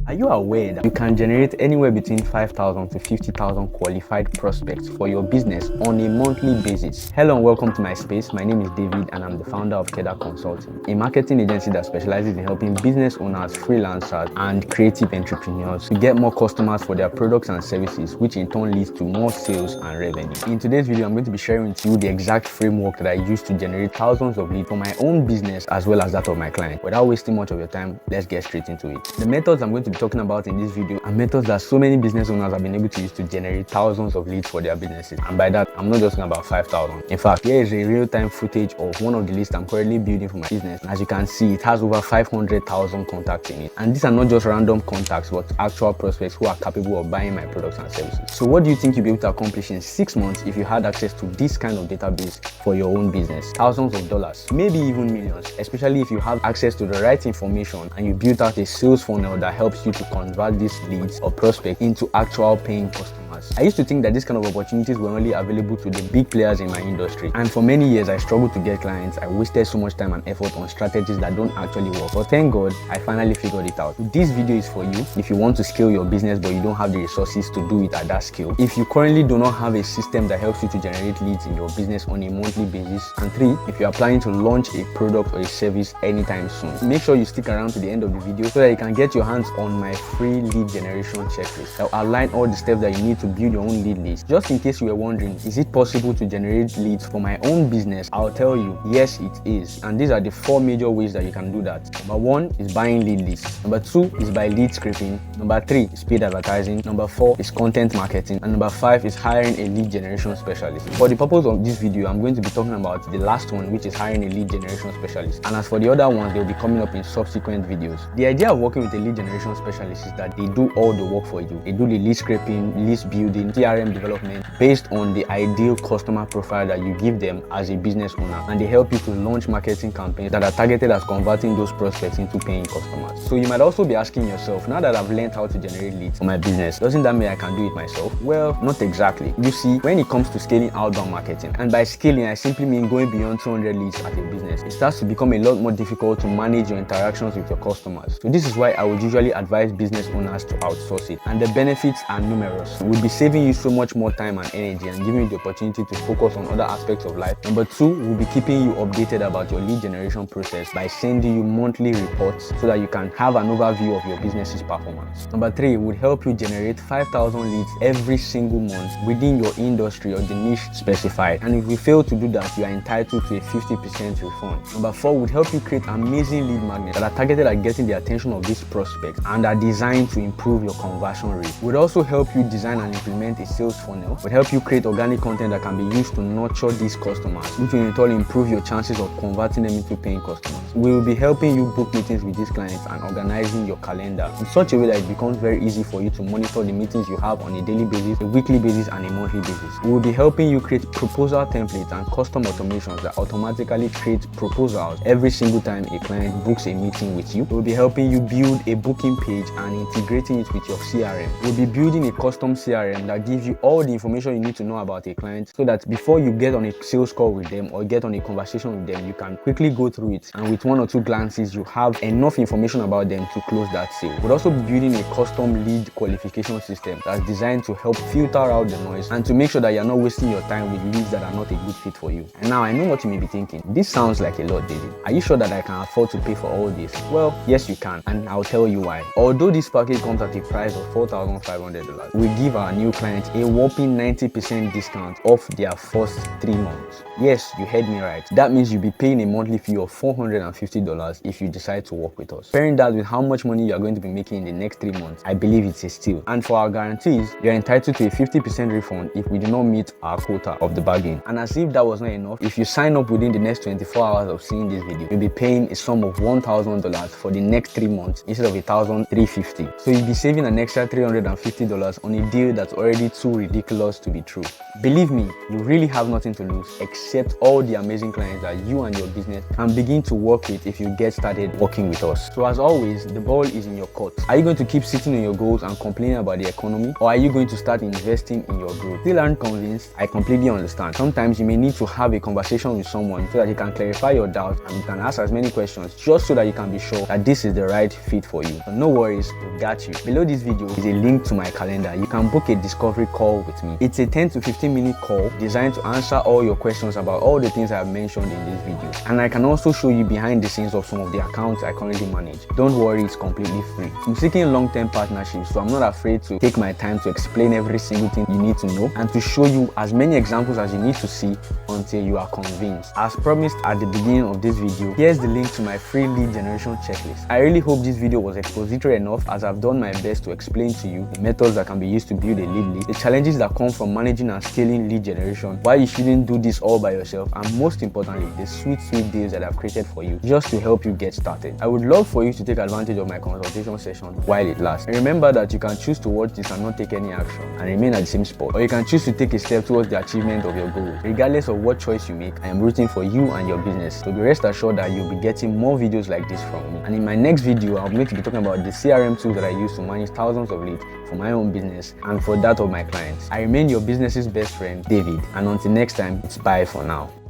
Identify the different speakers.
Speaker 1: Are you aware that you can generate anywhere between 5,000 to 50,000 qualified prospects for your business on a monthly basis? Hello and welcome to my space. My name is David and I'm the founder of Keda Consulting, a marketing agency that specializes in helping business owners, freelancers, and creative entrepreneurs to get more customers for their products and services, which in turn leads to more sales and revenue. In today's video, I'm going to be sharing with you the exact framework that I use to generate thousands of leads for my own business as well as that of my client. Without wasting much of your time, let's get straight into it. The methods I'm going to be talking about in this video are methods that so many business owners have been able to use to generate thousands of leads for their businesses. And by that, I'm not just talking about 5,000. In fact, here is a real-time footage of one of the lists I'm currently building for my business. As you can see, it has over 500,000 contacts in it. And these are not just random contacts, but actual prospects who are capable of buying my products and services. So what do you think you'll be able to accomplish in 6 months if you had access to this kind of database for your own business? Thousands of dollars, maybe even millions, especially if you have access to the right information and you built out a sales funnel that helps you to convert these leads or prospects into actual paying customers. I used to think that this kind of opportunities were only available to the big players in my industry, and for many years I struggled to get clients. I wasted so much time and effort on strategies that don't actually work, but thank God I finally figured it out. This video is for you if you want to scale your business but you don't have the resources to do it at that scale, if you currently do not have a system that helps you to generate leads in your business on a monthly basis, and 3, if you are planning to launch a product or a service anytime soon. Make sure you stick around to the end of the video so that you can get your hands on my free lead generation checklist. I'll outline all the steps that you need to build your own lead list. Just in case you were wondering, is it possible to generate leads for my own business? I'll tell you, yes it is. And these are the 4 major ways that you can do that. Number 1 is buying lead lists. Number 2 is by lead scraping. Number 3 is paid advertising. Number 4 is content marketing. And number 5 is hiring a lead generation specialist. For the purpose of this video, I'm going to be talking about the last one, which is hiring a lead generation specialist. And as for the other ones, they'll be coming up in subsequent videos. The idea of working with a lead generation specialist is that they do all the work for you. They do the lead scraping, list building, CRM development based on the ideal customer profile that you give them as a business owner, and they help you to launch marketing campaigns that are targeted at converting those prospects into paying customers. So you might also be asking yourself, now that I've learned how to generate leads for my business, doesn't that mean I can do it myself? Well, not exactly. You see, when it comes to scaling outbound marketing, and by scaling I simply mean going beyond 200 leads at a business, it starts to become a lot more difficult to manage your interactions with your customers. So this is why I would usually advise business owners to outsource it, and the benefits are numerous. We'll be saving you so much more time and energy and giving you the opportunity to focus on other aspects of life. Number 2, we'll be keeping you updated about your lead generation process by sending you monthly reports so that you can have an overview of your business's performance. Number 3 would help you generate 5,000 leads every single month within your industry or the niche specified, and if you fail to do that, you are entitled to a 50% refund. Number 4 would help you create amazing lead magnets that are targeted at getting the attention of these prospects and are designed to improve your conversion rate. Would also help you design and implement a sales funnel, would help you create organic content that can be used to nurture these customers, which will in turn improve your chances of converting them into paying customers. We will be helping you book meetings with these clients and organizing your calendar in such a way that it becomes very easy for you to monitor the meetings you have on a daily basis, a weekly basis, and a monthly basis. We will be helping you create proposal templates and custom automations that automatically create proposals every single time a client books a meeting with you. We will be helping you build a booking page and integrating it with your CRM. We'll be building a custom CRM that gives you all the information you need to know about a client so that before you get on a sales call with them or get on a conversation with them, you can quickly go through it, and with 1 or 2 glances you have enough information about them to close that sale. We'll also be building a custom lead qualification system that's designed to help filter out the noise and to make sure that you're not wasting your time with leads that are not a good fit for you. And now I know what you may be thinking. This sounds like a lot, David. Are you sure that I can afford to pay for all this? Well, yes you can, and I'll tell you why. Although this package comes at a price of $4,500, we give our new clients a whopping 90% discount off their first 3 months. Yes, you heard me right. That means you'll be paying a monthly fee of $450 if you decide to work with us. Pairing that with how much money you are going to be making in the next 3 months, I believe it's a steal. And for our guarantees, you're entitled to a 50% refund if we do not meet our quota of the bargain. And as if that was not enough, if you sign up within the next 24 hours of seeing this video, you'll be paying a sum of $1,000 for the next 3 months instead of $1,350. So you'll be saving an extra $350 on a deal that that's already too ridiculous to be true. Believe me, you really have nothing to lose except all the amazing clients that you and your business can begin to work with if you get started working with us. So as always, the ball is in your court. Are you going to keep sitting on your goals and complaining about the economy, or are you going to start investing in your growth? Still aren't convinced? I completely understand. Sometimes you may need to have a conversation with someone so that you can clarify your doubts and you can ask as many questions just so that you can be sure that this is the right fit for you. But no worries, we got you. Below this video is a link to my calendar. You can book a discovery call with me. It's a 10 to 15-minute call designed to answer all your questions about all the things I've mentioned in this video. And I can also show you behind the scenes of some of the accounts I currently manage. Don't worry, it's completely free. I'm seeking long-term partnerships, so I'm not afraid to take my time to explain every single thing you need to know and to show you as many examples as you need to see until you are convinced. As promised at the beginning of this video, here's the link to my free lead generation checklist. I really hope this video was expository enough, as I've done my best to explain to you the methods that can be used to build a lead list, the challenges that come from managing and scaling lead generation, why you shouldn't do this all by yourself, and most importantly, the sweet deals that I've created for you just to help you get started. I would love for you to take advantage of my consultation session while it lasts. And remember that you can choose to watch this and not take any action and remain at the same spot, or you can choose to take a step towards the achievement of your goals. Regardless of what choice you make, I am rooting for you and your business, so be rest assured that you'll be getting more videos like this from me. And in my next video, I'll going to be talking about the CRM tools that I use to manage thousands of leads for my own business and for that of my clients. I remain your business's best friend, David, and until next time, it's bye for now.